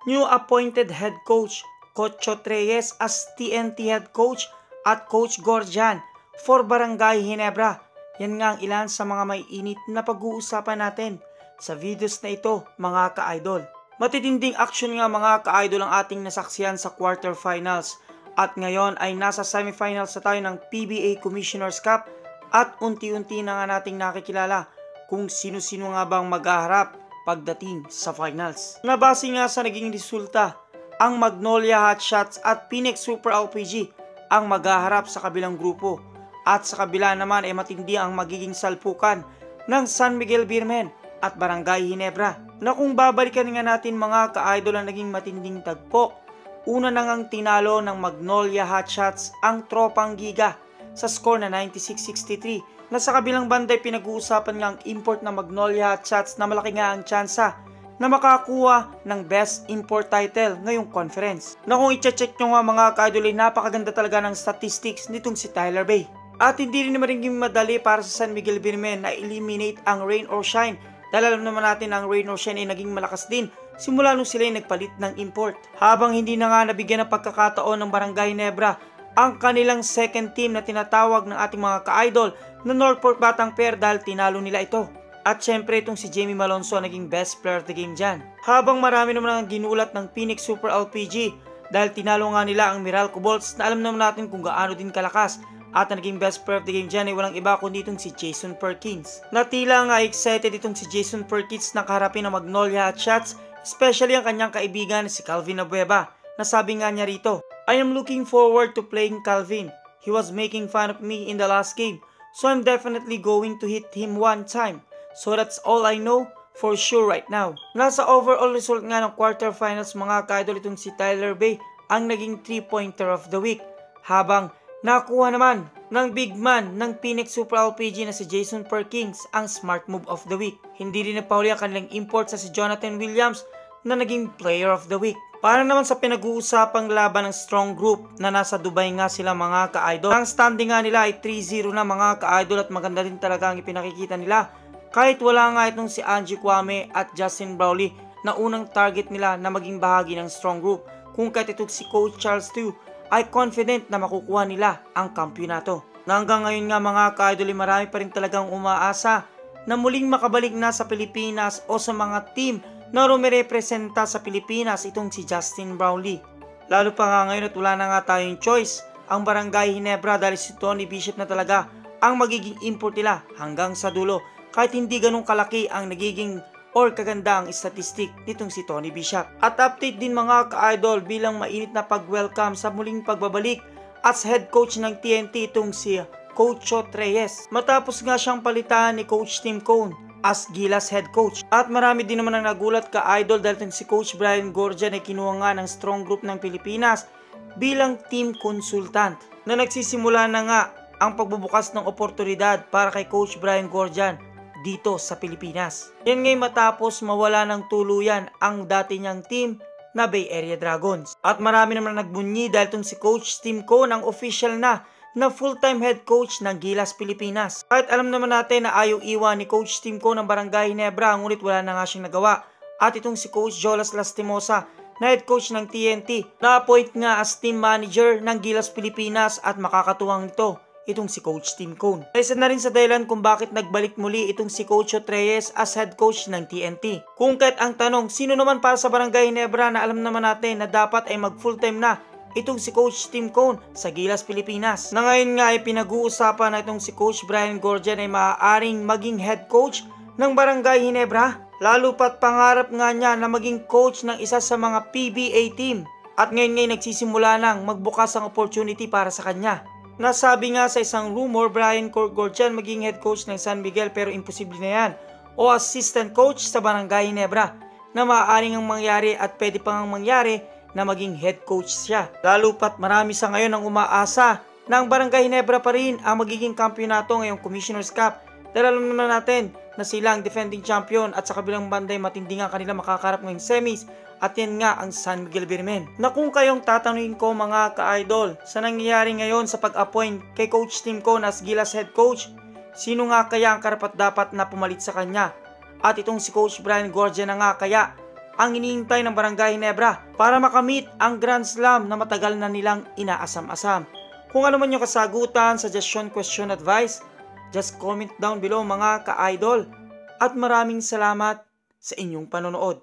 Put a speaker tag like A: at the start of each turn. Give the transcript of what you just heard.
A: New appointed head coach, Coach Reyes as TNT head coach at Coach Gorjan for Barangay Ginebra. Yan nga ang ilan sa mga may init na pag-uusapan natin sa videos na ito mga ka-idol. Matitinding action nga mga ka-idol ang ating nasaksihan sa quarterfinals at ngayon ay nasa semifinals na tayo ng PBA Commissioner's Cup at unti-unti na nga nating nakikilala kung sino-sino nga bang maghaharap pagdating sa finals. Nabase nga sa naging resulta, ang Magnolia Hotshots at Phoenix Super LPG ang maghaharap sa kabilang grupo at sa kabila naman ay matindi ang magiging salpukan ng San Miguel Beermen at Barangay Ginebra na kung babalikan nga natin mga ka-idol ang naging matinding tagpo. Una na ngang tinalo ng Magnolia Hotshots ang Tropang Giga sa score na 96-63 na sa kabilang banday pinag-uusapan nga ang import ng Magnolia Hotshots na malaki nga ang tsansa na makakuha ng Best Import title ngayong conference. Na kung i-check nyo nga mga ka-idol ay napakaganda talaga ng statistics nitong si Tyler Bay. At hindi rin naman rin madali para sa San Miguel Beermen na eliminate ang Rain or Shine dahil alam naman natin ang Rain or Shine ay naging malakas din simula nung sila ay nagpalit ng import. Habang hindi na nga nabigyan ng pagkakataon ng Barangay Ginebra ang kanilang second team na tinatawag ng ating mga ka-idol na Northport Batang Pair dahil tinalo nila ito. At syempre itong si Jamie Malonzo naging best player of the game dyan. Habang marami naman ang ginulat ng Phoenix Super LPG dahil tinalo nga nila ang Meralco Bolts na alam naman natin kung gaano din kalakas. At ang naging best player of the game dyan ay walang iba kundi itong si Jason Perkins. Natila nga excited itong si Jason Perkins na kaharapin ng Magnolia Hotshots, especially ang kanyang kaibigan si Calvin Abueva. Nasabi nga niya rito, "I am looking forward to playing Calvin. He was making fun of me in the last game. So I'm definitely going to hit him one time. So that's all I know for sure right now." Nasa overall result nga ng quarterfinals mga ka-idol itong si Tyler Bay ang naging 3-pointer of the week. Habang nakuha naman ng big man ng Phoenix Super LPG na si Jason Perkins ang smart move of the week. Hindi rin napahuli ang kanilang import sa si Jonathan Williams na naging player of the week. Para naman sa pinag-uusapang laban ng strong group na nasa Dubai nga sila mga ka-idol. Ang standing nga nila ay 3-0 na mga ka-idol at maganda din talaga ang ipinakikita nila. Kahit wala nga itong si Angie Kwame at Justin Brownlee na unang target nila na maging bahagi ng strong group. Kung kahit itong si Coach Charles Tew ay confident na makukuha nila ang kampyonato. Na hanggang ngayon nga mga ka-idol ay marami pa rin talagang umaasa na muling makabalik na sa Pilipinas o sa mga team na rumirepresenta sa Pilipinas itong si Justin Brownlee. Lalo pa nga ngayon at wala na nga tayong choice ang Barangay Ginebra dahil si Tony Bishop na talaga ang magiging import nila hanggang sa dulo kahit hindi ganun kalaki ang nagiging or kaganda ang statistic nitong si Tony Bishop. At update din mga ka-idol bilang mainit na pag-welcome sa muling pagbabalik as head coach ng TNT itong si Coach Reyes. Matapos nga siyang palitan ni Coach Tim Cone as Gilas head coach. At marami din naman ang nagulat ka-idol dahil si Coach Brian Gorjan ay kinuha nga ng strong group ng Pilipinas bilang team consultant. Na nagsisimula na nga ang pagbubukas ng oportunidad para kay Coach Brian Gorjan dito sa Pilipinas. Yan ngay matapos mawala ng tuluyan ang dati niyang team na Bay Area Dragons. At marami naman nagbunyi dahil itong si Coach Tim Cone ang official na full-time head coach ng Gilas Pilipinas. Kahit alam naman natin na ayaw iwan ni Coach Tim Cone ng Barangay Ginebra, ngunit wala na nga siyang nagawa. At itong si Coach Jolas Lastimosa na head coach ng TNT na-appoint nga as team manager ng Gilas Pilipinas at makakatuwang ito itong si Coach Tim Cone. Isa na rin sa dahilan kung bakit nagbalik muli itong si Coach Reyes as head coach ng TNT. Kung kahit ang tanong, sino naman para sa Barangay Ginebra na alam naman natin na dapat ay mag full-time na itong si Coach Tim Cone sa Gilas Pilipinas. Na ngayon nga ay pinag-uusapan na itong si Coach Brian Gorjan ay maaaring maging head coach ng Barangay Ginebra. Lalo pat pangarap nga niya na maging coach ng isa sa mga PBA team. At ngayon nagsisimula nang magbukas ang opportunity para sa kanya. Nasabi nga sa isang rumor, Brian Gorjan maging head coach ng San Miguel pero imposible na yan. O assistant coach sa Barangay Ginebra na maaaring ang mangyari at pwede pang mangyari na maging head coach siya. Lalo pat marami sa ngayon ang umaasa na ang Barangay Ginebra pa rin ang magiging kampyonato ngayong Commissioner's Cup. Dahil alam naman natin na sila ang defending champion at sa kabilang banday matindi nga kanila makakarap ngayong semis at yan nga ang San Miguel Beermen. Na kung kayong tatanungin ko mga ka-idol sa nangyayari ngayon sa pag-appoint kay Coach Tim Cone as Gilas head coach, sino nga kaya ang karapat dapat na pumalit sa kanya? At itong si Coach Brian Gorjan na nga kaya ang iniintay ng Barangay Ginebra para makamit ang Grand Slam na matagal na nilang inaasam-asam? Kung ano man yung kasagutan, suggestion, question, advice, just comment down below mga ka-idol. At maraming salamat sa inyong panonood.